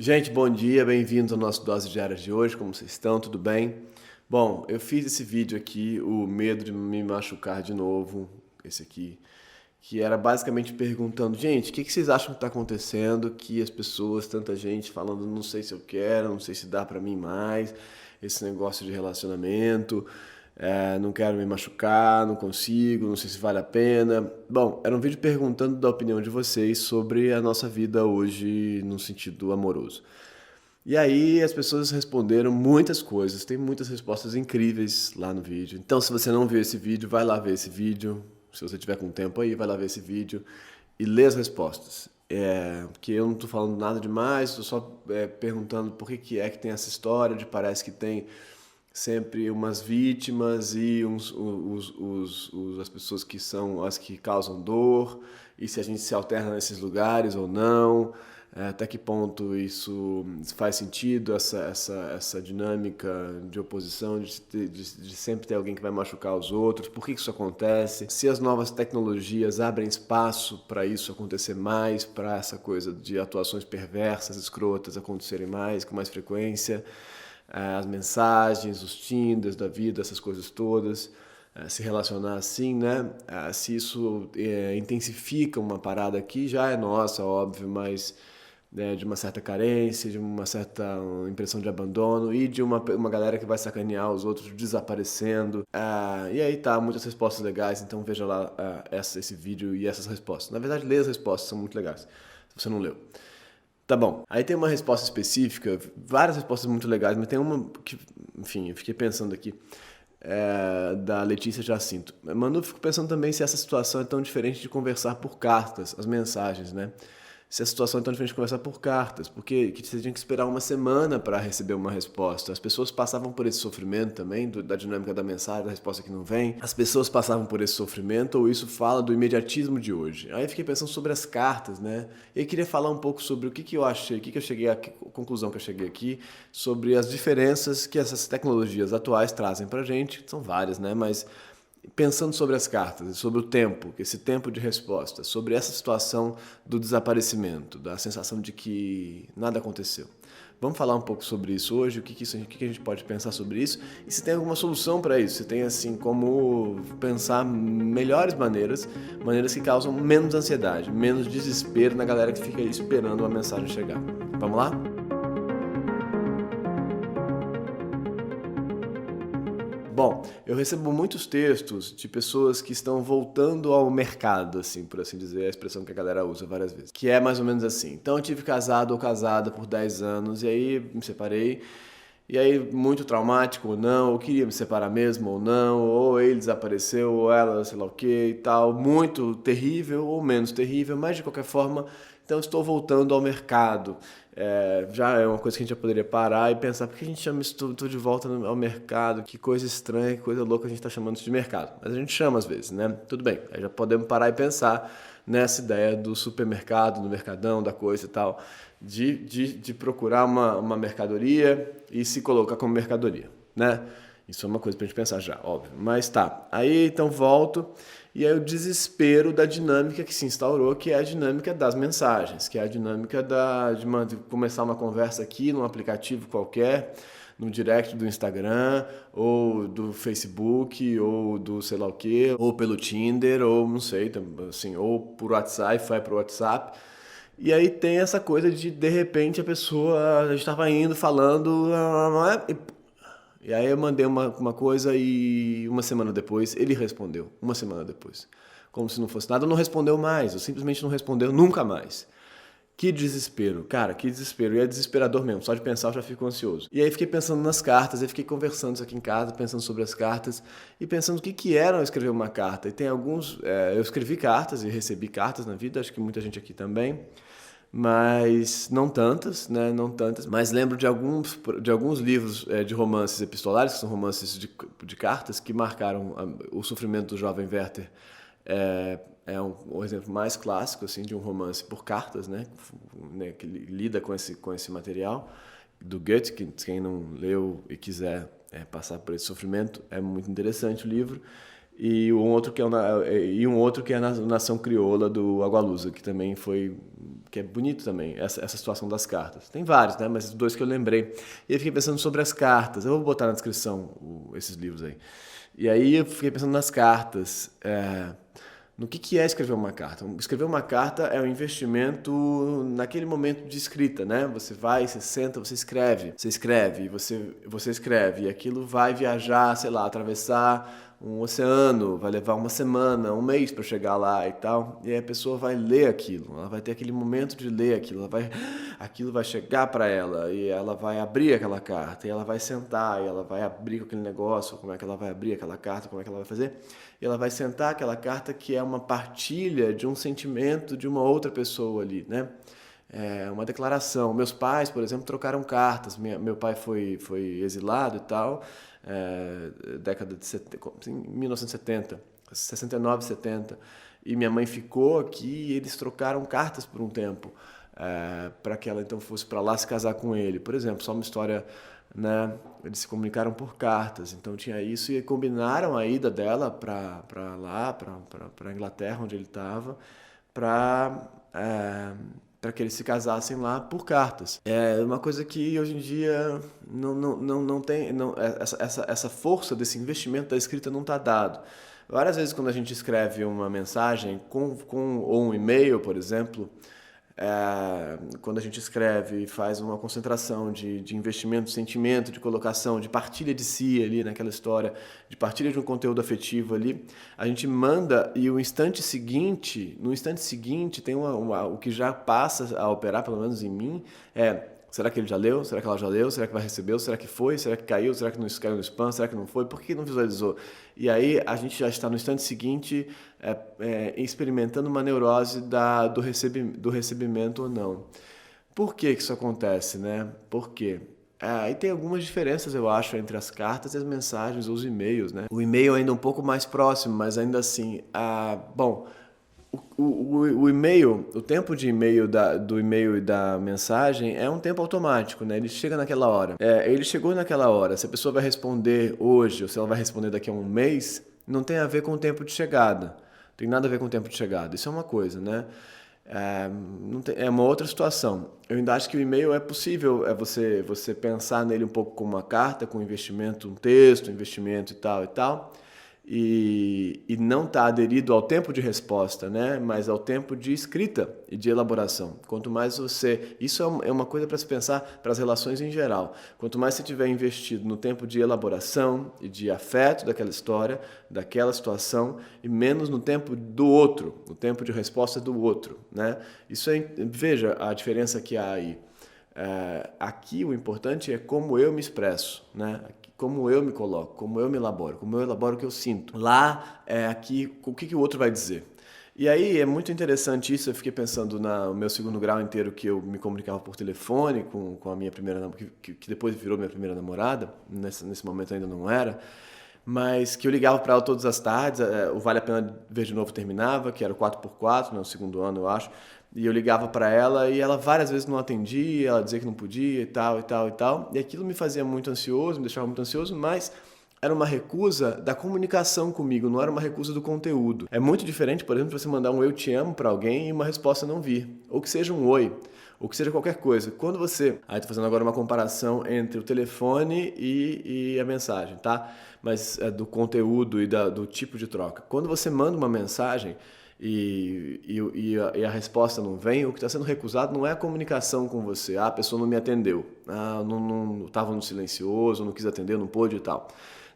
Gente, bom dia, bem-vindos ao nosso Dose Diária de hoje, como vocês estão, tudo bem? Bom, eu fiz esse vídeo aqui, o medo de me machucar de novo, esse aqui, que era basicamente perguntando, gente, o que vocês acham que está acontecendo, que as pessoas, tanta gente falando, não sei se eu quero, não sei se dá pra mim mais, esse negócio de relacionamento, não quero me machucar, não consigo, não sei se vale a pena. Bom, era um vídeo perguntando da opinião de vocês sobre a nossa vida hoje no sentido amoroso. E aí as pessoas responderam muitas coisas, tem muitas respostas incríveis lá no vídeo. Então se você não viu esse vídeo, vai lá ver esse vídeo. Se você tiver com tempo aí, vai lá ver esse vídeo e lê as respostas. Porque eu não estou falando nada demais, estou só perguntando por que é que tem essa história de parece que tem sempre umas vítimas e as pessoas que são as que causam dor, e se a gente se alterna nesses lugares ou não, até que ponto isso faz sentido, essa dinâmica de oposição, de sempre ter alguém que vai machucar os outros, por que isso acontece, se as novas tecnologias abrem espaço para isso acontecer mais, para essa coisa de atuações perversas, escrotas acontecerem mais, com mais frequência, as mensagens, os Tinders da vida, essas coisas todas, se relacionar assim, né? Se isso intensifica uma parada aqui, já é nossa, óbvio, mas de uma certa carência, de uma certa impressão de abandono e de uma galera que vai sacanear os outros desaparecendo. E aí tá, muitas respostas legais, então veja lá esse vídeo e essas respostas. Na verdade, leia as respostas, são muito legais, se você não leu. Tá bom. Aí tem uma resposta específica, várias respostas muito legais, mas tem uma que, enfim, eu fiquei pensando aqui, da Letícia Jacinto. Manu, eu fico pensando também se essa situação é tão diferente de conversar por cartas, as mensagens, né? Se a situação é tão diferente de conversar por cartas, porque você tinha que esperar uma semana para receber uma resposta. As pessoas passavam por esse sofrimento também, da dinâmica da mensagem, da resposta que não vem. As pessoas passavam por esse sofrimento, ou isso fala do imediatismo de hoje. Aí eu fiquei pensando sobre as cartas, né? E eu queria falar um pouco sobre o que eu achei, o que eu cheguei, a conclusão que eu cheguei aqui, sobre as diferenças que essas tecnologias atuais trazem pra gente. São várias, né? Mas pensando sobre as cartas, sobre o tempo, esse tempo de resposta, sobre essa situação do desaparecimento, da sensação de que nada aconteceu. Vamos falar um pouco sobre isso hoje, o que a gente pode pensar sobre isso e se tem alguma solução para isso, se tem assim como pensar melhores maneiras que causam menos ansiedade, menos desespero na galera que fica aí esperando uma mensagem chegar. Vamos lá? Bom, eu recebo muitos textos de pessoas que estão voltando ao mercado, assim, por assim dizer, a expressão que a galera usa várias vezes. Que é mais ou menos assim. Então eu tive casado ou casada por 10 anos, e aí me separei, e aí muito traumático ou não, ou queria me separar mesmo ou não, ou ele desapareceu, ou ela, sei lá o que e tal. Muito terrível ou menos terrível, mas de qualquer forma, então estou voltando ao mercado. Já é uma coisa que a gente já poderia parar e pensar, por que a gente chama isso tudo de volta ao mercado? Que coisa estranha, que coisa louca a gente está chamando isso de mercado. Mas a gente chama às vezes, né? Tudo bem, aí já podemos parar e pensar nessa ideia do supermercado, do mercadão, da coisa e tal, de procurar uma mercadoria e se colocar como mercadoria, né? Isso é uma coisa pra gente pensar já, óbvio. Mas tá, aí então volto, e aí o desespero da dinâmica que se instaurou, que é a dinâmica das mensagens, que é a dinâmica de começar uma conversa aqui num aplicativo qualquer, no direct do Instagram, ou do Facebook, ou do sei lá o quê, ou pelo Tinder, ou não sei, assim, ou por WhatsApp, vai pro WhatsApp. E aí tem essa coisa de repente a pessoa, a gente estava indo, falando, e aí eu mandei uma coisa e uma semana depois ele respondeu. Uma semana depois. Como se não fosse nada, não respondeu mais. Ou simplesmente não respondeu nunca mais. Que desespero, cara, que desespero. E é desesperador mesmo, só de pensar eu já fico ansioso. E aí fiquei pensando nas cartas, aí fiquei conversando isso aqui em casa, pensando sobre as cartas e pensando o que era eu escrever uma carta. E tem alguns, eu escrevi cartas e recebi cartas na vida, acho que muita gente aqui também, mas não tantas, né? Não tantas. Mas lembro de alguns livros de romances epistolares, que são romances de cartas, que marcaram o sofrimento do jovem Werther. Um exemplo mais clássico assim de um romance por cartas, né? Que lida com esse material do Goethe, que quem não leu e quiser passar por esse sofrimento, é muito interessante o livro. e um outro que é a Nação Crioula do Agualusa, que também que é bonito também, essa situação das cartas. Tem vários, né? Mas dois que eu lembrei. E eu fiquei pensando sobre as cartas. Eu vou botar na descrição esses livros aí. E aí eu fiquei pensando nas cartas. No que é escrever uma carta? Escrever uma carta é um investimento naquele momento de escrita, né? Você vai, você senta, você escreve, você escreve, e aquilo vai viajar, sei lá, atravessar um oceano, vai levar uma semana, um mês para chegar lá e tal, e aí a pessoa vai ler aquilo, ela vai ter aquele momento de ler aquilo, aquilo vai chegar para ela, e ela vai abrir aquela carta, e ela vai sentar, e ela vai abrir com aquele negócio, como é que ela vai abrir aquela carta, como é que ela vai fazer, e ela vai sentar aquela carta que é uma partilha de um sentimento de uma outra pessoa ali, né? É uma declaração. Meus pais, por exemplo, trocaram cartas. Meu pai foi exilado e tal, década de 1970, 69, 70. E minha mãe ficou aqui e eles trocaram cartas por um tempo, para que ela então fosse para lá se casar com ele. Por exemplo, só uma história, né? Eles se comunicaram por cartas, então tinha isso e combinaram a ida dela para lá, para a Inglaterra, onde ele estava, para que eles se casassem lá por cartas. É uma coisa que hoje em dia não tem, essa força desse investimento da escrita não está dado. Várias vezes quando a gente escreve uma mensagem ou um e-mail, por exemplo, quando a gente escreve e faz uma concentração de investimento, de sentimento, de colocação, de partilha de si ali naquela história, de partilha de um conteúdo afetivo ali, a gente manda e no instante seguinte tem o que já passa a operar, pelo menos em mim, será que ele já leu? Será que ela já leu? Será que vai receber? Será que foi? Será que caiu? Será que não caiu no spam? Será que não foi? Por que não visualizou? E aí a gente já está no instante seguinte experimentando uma neurose do recebimento ou não. Por que isso acontece, né? Por quê? Aí tem algumas diferenças, eu acho, entre as cartas e as mensagens ou os e-mails, né? O e-mail ainda é um pouco mais próximo, mas ainda assim, o e-mail, o tempo de e-mail do e-mail e da mensagem é um tempo automático, né? Ele chega naquela hora. Ele chegou naquela hora. Se a pessoa vai responder hoje ou se ela vai responder daqui a um mês, não tem a ver com o tempo de chegada. Não tem nada a ver com o tempo de chegada. Isso é uma coisa, né? É uma outra situação. Eu ainda acho que o e-mail é possível, você pensar nele um pouco como uma carta, com investimento, um texto, investimento e tal. E não está aderido ao tempo de resposta, né? Mas ao tempo de escrita e de elaboração. Quanto mais isso é uma coisa para se pensar para as relações em geral. Quanto mais você tiver investido no tempo de elaboração e de afeto daquela história, daquela situação, e menos no tempo do outro, no tempo de resposta do outro, né? Veja a diferença que há aí. Aqui o importante é como eu me expresso, né? Como eu me coloco, como eu me elaboro, como eu elaboro o que eu sinto. Lá, aqui, o que o outro vai dizer. E aí é muito interessante isso, eu fiquei pensando no meu segundo grau inteiro, que eu me comunicava por telefone com a minha primeira, que depois virou minha primeira namorada, nesse momento ainda não era, mas que eu ligava para ela todas as tardes, o Vale a Pena Ver de Novo terminava, que era o 4x4, né, o segundo ano eu acho, e eu ligava para ela e ela várias vezes não atendia, ela dizia que não podia e tal. E aquilo me fazia muito ansioso, me deixava muito ansioso, mas era uma recusa da comunicação comigo, não era uma recusa do conteúdo. É muito diferente, por exemplo, você mandar um eu te amo para alguém e uma resposta não vir. Ou que seja um oi, ou que seja qualquer coisa. Quando você... Aí estou fazendo agora uma comparação entre o telefone e a mensagem, tá? Mas do conteúdo e do tipo de troca. Quando você manda uma mensagem... E a resposta não vem, o que está sendo recusado não é a comunicação com você. A pessoa não me atendeu, não estava no silencioso, não quis atender, não pôde e tal.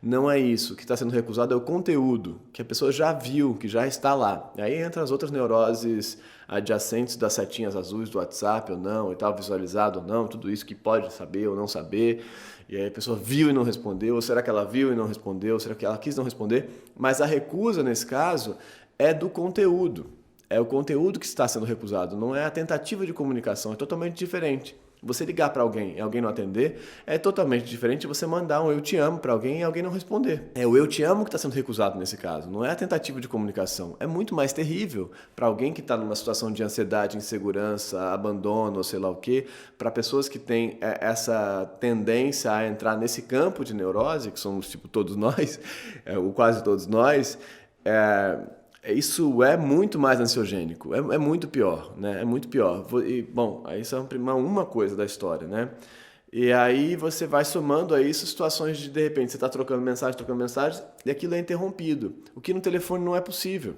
Não é isso. O que está sendo recusado é o conteúdo, que a pessoa já viu, que já está lá. E aí entra as outras neuroses adjacentes das setinhas azuis do WhatsApp ou não, e tal, visualizado ou não, tudo isso que pode saber ou não saber. E aí a pessoa viu e não respondeu, ou será que ela viu e não respondeu, ou será que ela quis não responder? Mas a recusa, nesse caso... é do conteúdo. É o conteúdo que está sendo recusado, não é a tentativa de comunicação, é totalmente diferente. Você ligar para alguém e alguém não atender é totalmente diferente de você mandar um eu te amo para alguém e alguém não responder. É o eu te amo que está sendo recusado nesse caso, não é a tentativa de comunicação. É muito mais terrível para alguém que está numa situação de ansiedade, insegurança, abandono ou sei lá o quê, para pessoas que têm essa tendência a entrar nesse campo de neurose, que somos tipo todos nós, ou quase todos nós, isso é muito mais ansiogênico, é muito pior, né? É muito pior. E, bom, isso é uma coisa da história, né? E aí você vai somando a isso situações de repente, você está trocando mensagens, e aquilo é interrompido, o que no telefone não é possível.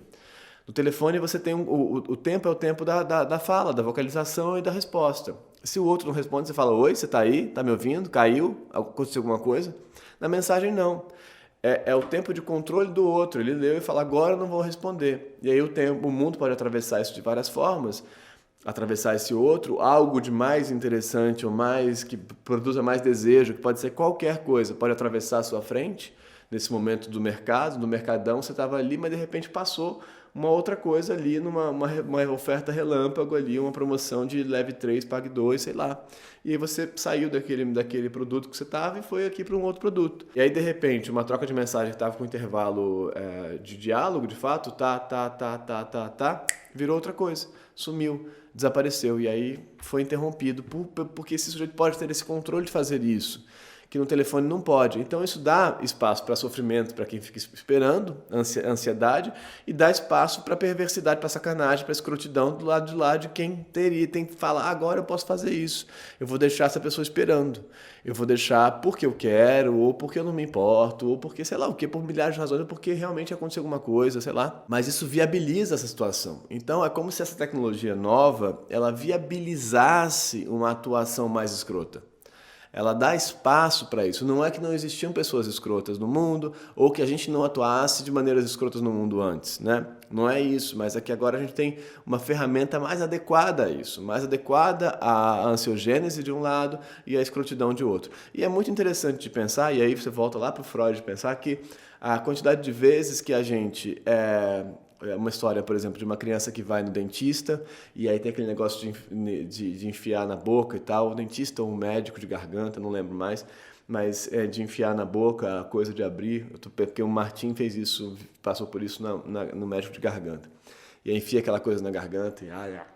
No telefone você tem o tempo é o tempo da fala, da vocalização e da resposta. Se o outro não responde, você fala, oi, você está aí? Está me ouvindo? Caiu? Aconteceu alguma coisa? Na mensagem, não. É o tempo de controle do outro. Ele leu e fala, agora eu não vou responder. E aí o mundo pode atravessar isso de várias formas, atravessar esse outro, algo de mais interessante ou mais que produza mais desejo, que pode ser qualquer coisa, pode atravessar a sua frente, nesse momento do mercado, do mercadão, você estava ali, mas de repente passou uma outra coisa ali, uma oferta relâmpago ali, uma promoção de leve 3, pague 2, sei lá. E aí você saiu daquele produto que você estava e foi aqui para um outro produto. E aí, de repente, uma troca de mensagem que estava com intervalo de diálogo, de fato, virou outra coisa, sumiu, desapareceu. E aí foi interrompido, porque esse sujeito pode ter esse controle de fazer isso, que no telefone não pode. Então isso dá espaço para sofrimento, para quem fica esperando, ansiedade, e dá espaço para perversidade, para sacanagem, para escrotidão do lado de lá de quem tem que falar, agora eu posso fazer isso, eu vou deixar essa pessoa esperando, eu vou deixar porque eu quero, ou porque eu não me importo, ou porque sei lá o que, por milhares de razões, ou porque realmente aconteceu alguma coisa, sei lá. Mas isso viabiliza essa situação. Então é como se essa tecnologia nova, ela viabilizasse uma atuação mais escrota. Ela dá espaço para isso. Não é que não existiam pessoas escrotas no mundo ou que a gente não atuasse de maneiras escrotas no mundo antes, né? Não é isso, mas é que agora a gente tem uma ferramenta mais adequada a isso, mais adequada à ansiogênese de um lado e à escrotidão de outro. E é muito interessante de pensar, e aí você volta lá para o Freud, de pensar que a quantidade de vezes que a gente uma história, por exemplo, de uma criança que vai no dentista e aí tem aquele negócio de enfiar na boca e tal, o dentista ou um médico de garganta, não lembro mais, mas de enfiar na boca, a coisa de abrir, porque o Martim fez isso, passou por isso no médico de garganta. E aí enfia aquela coisa na garganta e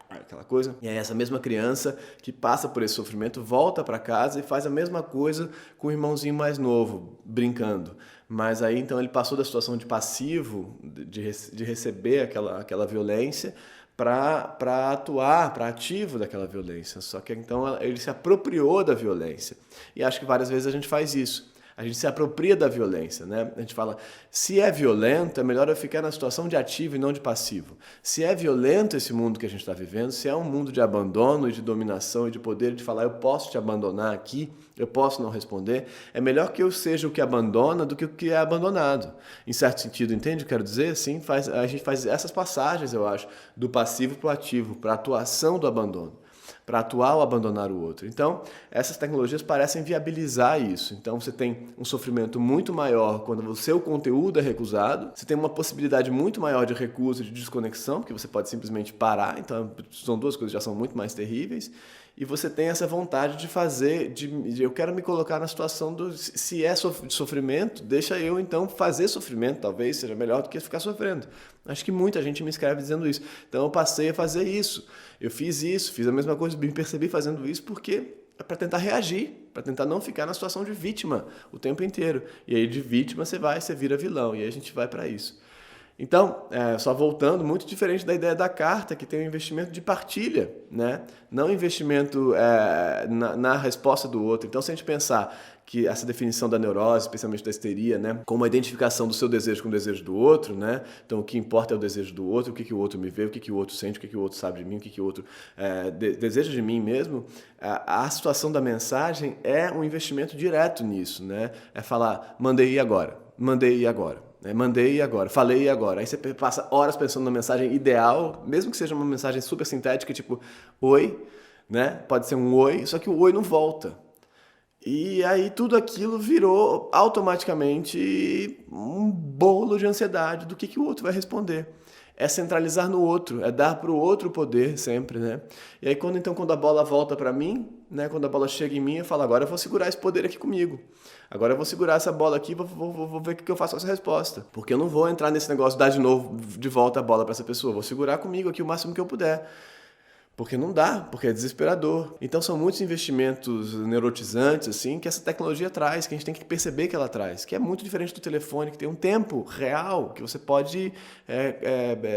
aquela coisa. E aí essa mesma criança que passa por esse sofrimento volta para casa e faz a mesma coisa com o irmãozinho mais novo, brincando. Mas aí então ele passou da situação de passivo, de receber aquela violência, para atuar, para ativo daquela violência. Só que então ele se apropriou da violência. E acho que várias vezes a gente faz isso. A gente se apropria da violência, né? A gente fala, se é violento, é melhor eu ficar na situação de ativo e não de passivo. Se é violento esse mundo que a gente está vivendo, se é um mundo de abandono e de dominação e de poder, de falar, eu posso te abandonar aqui, eu posso não responder, é melhor que eu seja o que abandona do que o que é abandonado. Em certo sentido, entende o que eu quero dizer? Sim, a gente faz essas passagens, eu acho, do passivo para o ativo, para a atuação do abandono, para atuar ou abandonar o outro. Então, essas tecnologias parecem viabilizar isso. Então, você tem um sofrimento muito maior quando o seu conteúdo é recusado, você tem uma possibilidade muito maior de recusa, de desconexão, porque você pode simplesmente parar, então são duas coisas que já são muito mais terríveis, e você tem essa vontade de fazer, eu quero me colocar na situação se é de sofrimento, deixa eu então fazer sofrimento, talvez seja melhor do que ficar sofrendo. Acho que muita gente me escreve dizendo isso. Então eu passei a fazer isso, eu fiz isso, fiz a mesma coisa, me percebi fazendo isso porque é para tentar reagir, para tentar não ficar na situação de vítima o tempo inteiro. E aí de vítima você vira vilão, e aí a gente vai para isso. Então, só voltando, muito diferente da ideia da carta, que tem um investimento de partilha, né? Não investimento na resposta do outro. Então, se a gente pensar que essa definição da neurose, especialmente da histeria, né, como a identificação do seu desejo com o desejo do outro, né? Então, o que importa é o desejo do outro, o que o outro me vê, o que o outro sente, o que o outro sabe de mim, o que o outro deseja de mim mesmo. A situação da mensagem é um investimento direto nisso, né? É falar, mandei agora, mandei agora. Mandei e agora, falei e agora. Aí você passa horas pensando na mensagem ideal, mesmo que seja uma mensagem super sintética, tipo oi, né? Pode ser um oi, só que o oi não volta. E aí tudo aquilo virou automaticamente um bolo de ansiedade do que o outro vai responder. é centralizar no outro, é dar para o outro o poder sempre, né? E aí quando a bola volta para mim, né? Quando a bola chega em mim, eu falo, agora eu vou segurar esse poder aqui comigo. Agora eu vou segurar essa bola aqui e vou ver o que eu faço com essa resposta. Porque eu não vou entrar nesse negócio de dar de volta a bola para essa pessoa. Vou segurar comigo aqui o máximo que eu puder. Porque não dá, porque é desesperador. Então são muitos investimentos neurotizantes assim que essa tecnologia traz, que a gente tem que perceber que ela traz, que é muito diferente do telefone, que tem um tempo real, que você pode...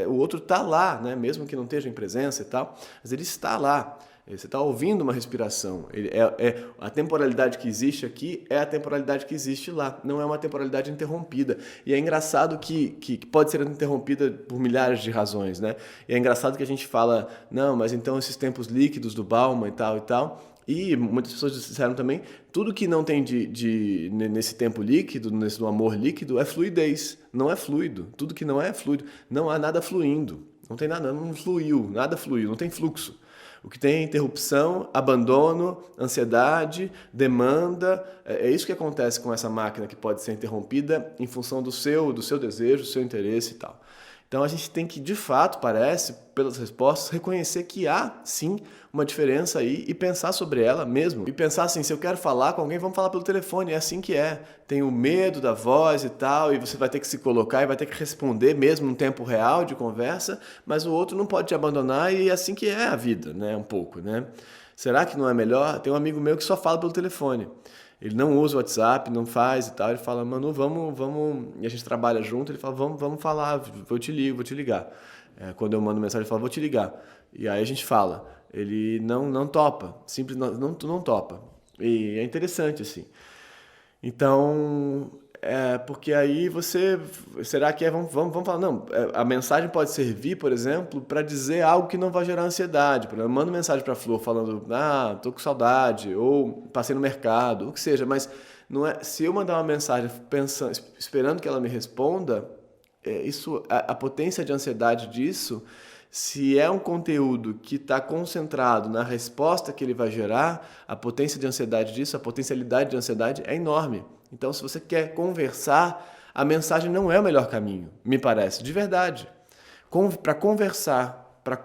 o outro está lá, né? Mesmo que não esteja em presença e tal, mas ele está lá. Você está ouvindo uma respiração. A temporalidade que existe aqui é a temporalidade que existe lá. Não é uma temporalidade interrompida. E é engraçado que pode ser interrompida por milhares de razões, né? E é engraçado que a gente fala, não, mas então esses tempos líquidos do Bauman e tal e tal. E muitas pessoas disseram também, tudo que não tem nesse tempo líquido, no amor líquido, é fluidez. Não é fluido. Tudo que não é fluido, não há nada fluindo. Não tem nada, não fluiu, nada fluiu, não tem fluxo. O que tem é interrupção, abandono, ansiedade, demanda. É isso que acontece com essa máquina que pode ser interrompida em função do seu desejo, do seu interesse e tal. Então a gente tem que, de fato, parece, pelas respostas, reconhecer que há, sim, uma diferença aí e pensar sobre ela mesmo. E pensar assim, se eu quero falar com alguém, vamos falar pelo telefone, é assim que é. Tem o medo da voz e tal, e você vai ter que se colocar e vai ter que responder mesmo num tempo real de conversa, mas o outro não pode te abandonar e é assim que é a vida, né? Um pouco, né? Será que não é melhor? Tem um amigo meu que só fala pelo telefone. Ele não usa o WhatsApp, não faz e tal. Ele fala, Manu, vamos... E a gente trabalha junto. Ele fala, vamos falar, vou te ligar. Quando eu mando mensagem, ele fala, vou te ligar. E aí a gente fala. Ele não topa, simplesmente não topa. E é interessante, assim. Então, porque aí você... Será que vamos falar, não, a mensagem pode servir, por exemplo, para dizer algo que não vai gerar ansiedade. Por exemplo, eu mando mensagem para a Flor falando, tô com saudade, ou passei no mercado, o que seja, mas não é, se eu mandar uma mensagem esperando que ela me responda, a potência de ansiedade disso, se é um conteúdo que está concentrado na resposta que ele vai gerar, a potência de ansiedade disso, a potencialidade de ansiedade é enorme. Então, se você quer conversar, a mensagem não é o melhor caminho, me parece, de verdade. Para conversar, para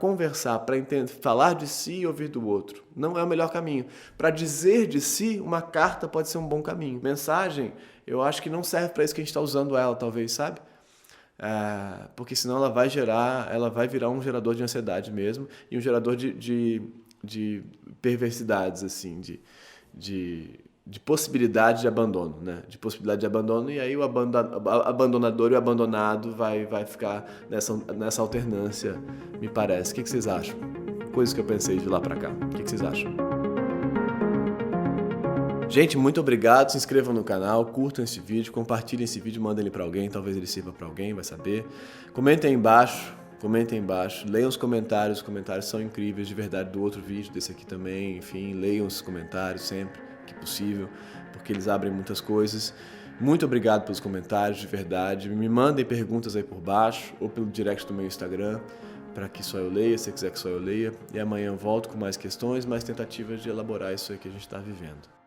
falar de si e ouvir do outro, não é o melhor caminho. Para dizer de si, uma carta pode ser um bom caminho. Mensagem, eu acho que não serve para isso que a gente está usando ela, talvez, sabe? Porque senão ela vai virar um gerador de ansiedade mesmo e um gerador de perversidades, assim, de possibilidade de abandono, né? De possibilidade de abandono, e aí o abandonador e o abandonado vai ficar nessa alternância, me parece. O que vocês acham? Coisas que eu pensei de lá pra cá. O que vocês acham? Gente, muito obrigado. Se inscrevam no canal, curtam esse vídeo, compartilhem esse vídeo, mandem ele pra alguém, talvez ele sirva pra alguém, vai saber. Comentem aí embaixo, leiam os comentários são incríveis, de verdade, do outro vídeo, desse aqui também, enfim, leiam os comentários sempre que possível, porque eles abrem muitas coisas. Muito obrigado pelos comentários, de verdade. Me mandem perguntas aí por baixo ou pelo direct do meu Instagram, para que só eu leia, se quiser que só eu leia. E amanhã eu volto com mais questões, mais tentativas de elaborar isso aí que a gente está vivendo.